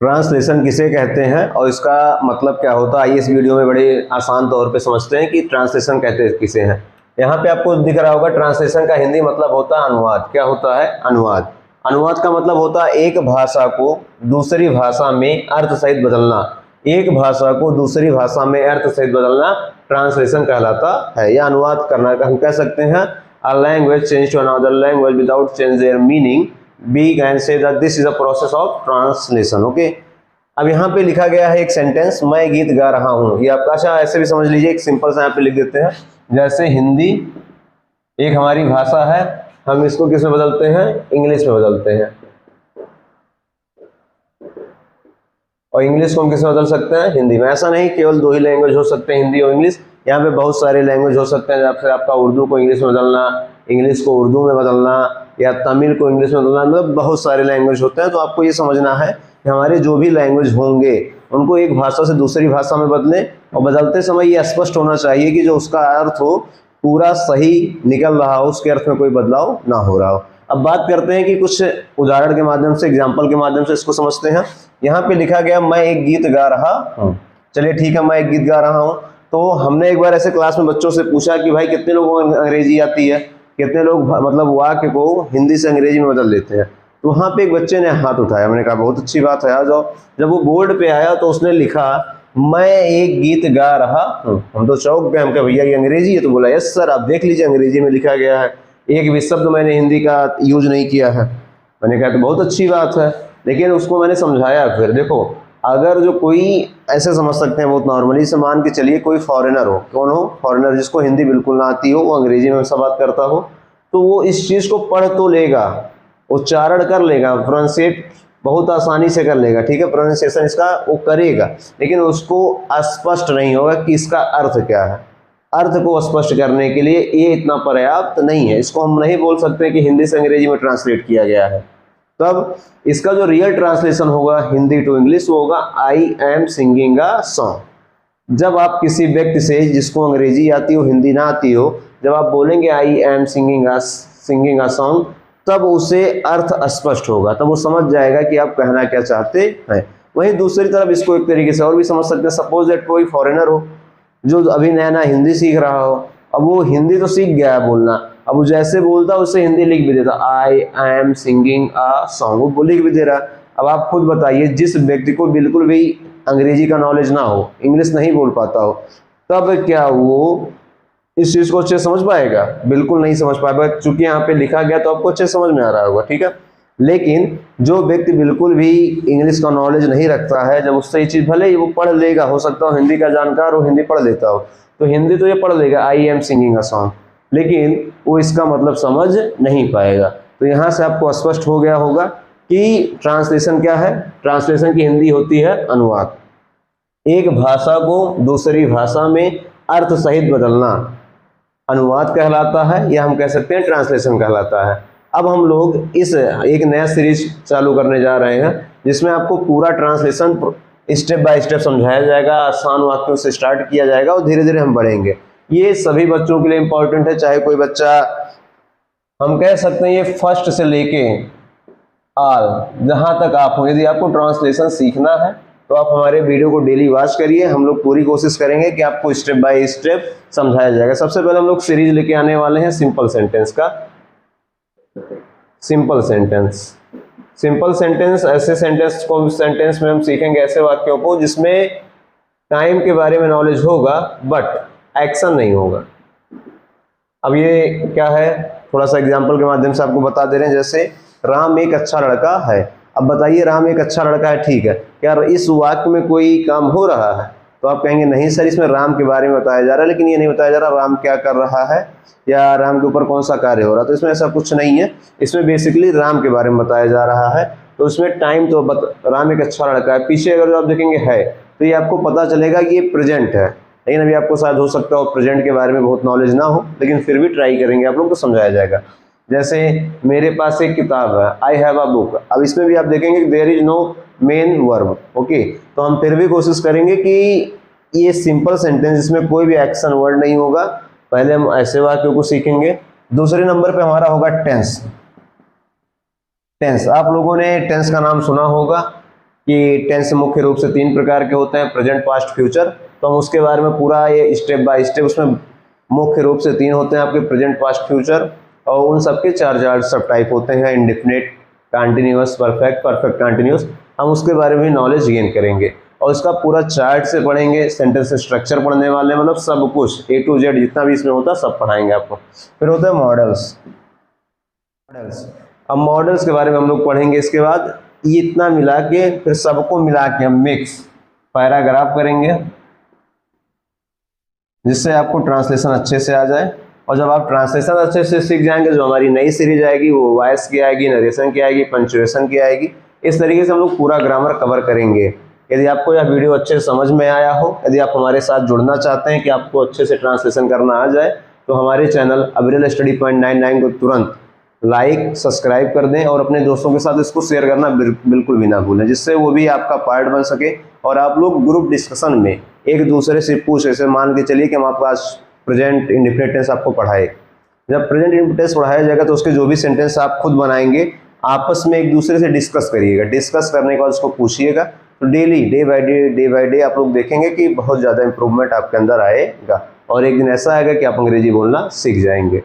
Translation किसे कहते हैं और इसका मतलब क्या होता है, आइए इस वीडियो में बड़े आसान तौर पे समझते हैं कि ट्रांसलेशन कहते किसे हैं। यहाँ पे आपको दिख रहा होगा ट्रांसलेशन का हिंदी मतलब होता है अनुवाद। क्या होता है? अनुवाद। अनुवाद का मतलब होता है एक भाषा को दूसरी भाषा में अर्थ सहित बदलना। एक भाषा को दूसरी भाषा में अर्थ सहित बदलना ट्रांसलेशन कहलाता है, या अनुवाद करना हम कह सकते हैं। A language change to another language without change their meaning, we can say that this is a process of translation। Okay, अब यहाँ पे लिखा गया है एक सेंटेंस, मैं गीत गा रहा हूँ। ये आपका अच्छा ऐसे भी समझ लीजिए, एक सिंपल सा यहाँ पे लिख देते हैं। जैसे हिंदी एक हमारी भाषा है, हम इसको किस में बदलते हैं? इंग्लिश में बदलते हैं। और इंग्लिश को हम किस में बदल सकते हैं? हिंदी में। ऐसा नहीं केवल दो ही लैंग्वेज हो सकते हैं, हिंदी और इंग्लिश। यहाँ पे बहुत सारे लैंग्वेज हो सकते हैं, जैसे आपका उर्दू को इंग्लिश में बदलना, इंग्लिश को उर्दू में बदलना, या तमिल को इंग्लिश में बदलना, मतलब बहुत सारे लैंग्वेज होते हैं। तो आपको ये समझना है कि हमारे जो भी लैंग्वेज होंगे उनको एक भाषा से दूसरी भाषा में बदलें, और बदलते समय ये स्पष्ट होना चाहिए कि जो उसका अर्थ हो पूरा सही निकल रहा हो, उसके अर्थ में कोई बदलाव ना हो रहा हो। अब बात करते हैं कि कुछ उदाहरण के माध्यम से, एग्जाम्पल के माध्यम से इसको समझते हैं। यहाँ पे लिखा गया मैं एक गीत गा रहा हूँ। चलिए ठीक है, मैं एक गीत गा रहा हूँ। तो हमने एक बार ऐसे क्लास में बच्चों से पूछा कि भाई कितने लोगों को अंग्रेजी आती है, कितने लोग मतलब वाक्य को हिंदी से अंग्रेजी में बदल लेते हैं। तो वहाँ पे एक बच्चे ने हाथ उठाया। मैंने कहा बहुत अच्छी बात है, आ जाओ। जब वो बोर्ड पे आया तो उसने लिखा मैं एक गीत गा रहा हूँ। हम तो चौंक गए, हम कहा भैया ये अंग्रेजी है? तो बोला यस सर, आप देख लीजिए अंग्रेजी में लिखा गया है, एक भी शब्द मैंने हिंदी का यूज नहीं किया है। मैंने कहा तो बहुत अच्छी बात है, लेकिन उसको मैंने समझाया। फिर देखो, अगर जो कोई ऐसे समझ सकते हैं बहुत नॉर्मली से, मान के चलिए कोई फॉरेनर हो, कौन हो? फॉरेनर, जिसको हिंदी बिल्कुल ना आती हो, वो अंग्रेजी में सब बात करता हो, तो वो इस चीज़ को पढ़ तो लेगा, उच्चारण कर लेगा, प्रोनाउंसिएट बहुत आसानी से कर लेगा, ठीक है, प्रोनाउंसिएशन इसका वो करेगा, लेकिन उसको स्पष्ट नहीं होगा कि इसका अर्थ क्या है। अर्थ को स्पष्ट करने के लिए ये इतना पर्याप्त नहीं है। इसको हम नहीं बोल सकते कि हिंदी से अंग्रेजी में ट्रांसलेट किया गया है। तब इसका जो रियल ट्रांसलेशन होगा हिंदी टू इंग्लिश, वो होगा I am singing a song. जब आप किसी व्यक्ति से जिसको अंग्रेजी आती हो, हिंदी ना आती हो, जब आप बोलेंगे I am singing a song, तब उसे अर्थ स्पष्ट होगा, तब वो समझ जाएगा कि आप कहना क्या चाहते हैं। वहीं दूसरी तरफ इसको एक तरीके से और भी समझ सकते हैं। सपोज दैट कोई फॉरेनर हो जो अभी नया नया हिंदी सीख रहा हो, अब वो हिंदी तो सीख गया है बोलना, अब वो जैसे बोलता उसे हिंदी लिख भी देता, I am singing a song, वो लिख भी दे रहा। अब आप खुद बताइए, जिस व्यक्ति को बिल्कुल भी अंग्रेजी का नॉलेज ना हो, इंग्लिश नहीं बोल पाता हो, तब क्या वो इस चीज को अच्छे समझ पाएगा? बिल्कुल नहीं समझ पाएगा। चूंकि यहाँ पे लिखा गया तो आपको अच्छे समझ में आ रहा होगा, ठीक है। लेकिन जो व्यक्ति बिल्कुल भी इंग्लिश का नॉलेज नहीं रखता है, जब उससे ये चीज भले ही वो पढ़ लेगा, हो सकता हो हिंदी का जानकार हो, हिंदी पढ़ लेता हो, तो हिंदी तो ये पढ़ लेगा I am singing a song, लेकिन वो इसका मतलब समझ नहीं पाएगा। तो यहाँ से आपको स्पष्ट हो गया होगा कि ट्रांसलेशन क्या है। ट्रांसलेशन की हिंदी होती है अनुवाद। एक भाषा को दूसरी भाषा में अर्थ सहित बदलना अनुवाद कहलाता है, या हम कह सकते हैं ट्रांसलेशन कहलाता है। अब हम लोग इस एक नया सीरीज चालू करने जा रहे हैं, जिसमें आपको पूरा ट्रांसलेशन स्टेप बाय स्टेप समझाया जाएगा, आसान वाक्यों से स्टार्ट किया जाएगा और धीरे धीरे हम बढ़ेंगे। ये सभी बच्चों के लिए इम्पोर्टेंट है, चाहे कोई बच्चा, हम कह सकते हैं ये फर्स्ट से लेके ऑल जहाँ तक आप हो। यदि आपको ट्रांसलेशन सीखना है तो आप हमारे वीडियो को डेली वॉच करिए। हम लोग पूरी कोशिश करेंगे कि आपको स्टेप बाय स्टेप समझाया जाएगा। सबसे पहले हम लोग सीरीज लेके आने वाले हैं सिंपल सेंटेंस का। सिंपल सेंटेंस ऐसे सेंटेंस में हम सीखेंगे ऐसे वाक्यों को जिसमें टाइम के बारे में नॉलेज होगा बट एक्शन नहीं होगा। अब ये क्या है, थोड़ा सा एग्जाम्पल के माध्यम से आपको बता दे रहे हैं। जैसे राम एक अच्छा लड़का है। अब बताइए राम एक अच्छा लड़का है, ठीक है, क्या इस वाक्य में कोई काम हो रहा है? तो आप कहेंगे नहीं सर, इसमें राम के बारे में बताया जा रहा है, लेकिन ये नहीं बताया जा रहा राम क्या कर रहा है या राम के ऊपर कौन सा कार्य हो रहा है। तो इसमें ऐसा कुछ नहीं है, इसमें बेसिकली राम के बारे में बताया जा रहा है। तो इसमें टाइम तो राम एक अच्छा लड़का है, पीछे अगर जो आप देखेंगे है, तो ये आपको पता चलेगा कि ये प्रेजेंट है। लेकिन अभी आपको शायद हो सकता हो प्रेजेंट के बारे में बहुत नॉलेज ना हो, लेकिन फिर भी ट्राई करेंगे आप लोग तो समझाया जाएगा। जैसे मेरे पास एक किताब है, आई हैव अ बुक। अब इसमें भी आप देखेंगे there is no main verb, okay. तो हम फिर भी कोशिश करेंगे कि ये सिंपल सेंटेंस जिसमें कोई भी एक्शन वर्ड नहीं होगा, पहले हम ऐसे वाक्यों को सीखेंगे। दूसरे नंबर पे हमारा होगा टेंस। टेंस, आप लोगों ने टेंस का नाम सुना होगा, कि टेंस मुख्य रूप से 3 प्रकार के होते हैं, प्रेजेंट, पास्ट, फ्यूचर। तो हम उसके बारे में पूरा ये स्टेप बाय स्टेप, उसमें मुख्य रूप से 3 होते हैं आपके, प्रेजेंट, पास्ट, फ्यूचर, और उन सबके 4 सब टाइप होते हैं, indefinite, continuous, perfect, perfect continuous. हम उसके बारे में नॉलेज गेन करेंगे और इसका पूरा चार्ट से पढ़ेंगे, सेंटेंस स्ट्रक्चर पढ़ने वाले, मतलब सब कुछ A to Z जितना भी इसमें होता है सब पढ़ाएंगे आपको। फिर होता है मॉडल्स। अब मॉडल्स के बारे में हम लोग पढ़ेंगे। इसके बाद ये इतना मिला के, फिर सबको मिला के हम मिक्स पैराग्राफ करेंगे, जिससे आपको ट्रांसलेशन अच्छे से आ जाए। और जब आप ट्रांसलेशन अच्छे से सीख जाएंगे, जो हमारी नई सीरीज आएगी वो वॉइस की आएगी, नरेशन की आएगी, पंक्चुएशन की आएगी। इस तरीके से हम लोग पूरा ग्रामर कवर करेंगे। यदि आपको यह वीडियो अच्छे से समझ में आया हो, यदि आप हमारे साथ जुड़ना चाहते हैं कि आपको अच्छे से ट्रांसलेशन करना आ जाए, तो हमारे चैनल अविरल स्टडी पॉइंट 99 को तुरंत लाइक, सब्सक्राइब कर दें और अपने दोस्तों के साथ इसको शेयर करना बिल्कुल भी ना भूलें, जिससे वो भी आपका पार्ट बन सके और आप लोग ग्रुप डिस्कशन में एक दूसरे से पूछ, ऐसे मान के चलिए कि हम आपको आज प्रेजेंट इंडेफिनिट टेंस आपको पढ़ाए। जब प्रेजेंट इंडेफिनिट टेंस पढ़ाया जाएगा तो उसके जो भी सेंटेंस आप खुद बनाएंगे, आपस में एक दूसरे से डिस्कस करिएगा। डिस्कस करने के बाद उसको पूछिएगा। तो डेली, डे बाय डे आप लोग देखेंगे कि बहुत ज़्यादा इंप्रूवमेंट आपके अंदर आएगा और एक दिन ऐसा आएगा कि आप अंग्रेजी बोलना सीख जाएंगे।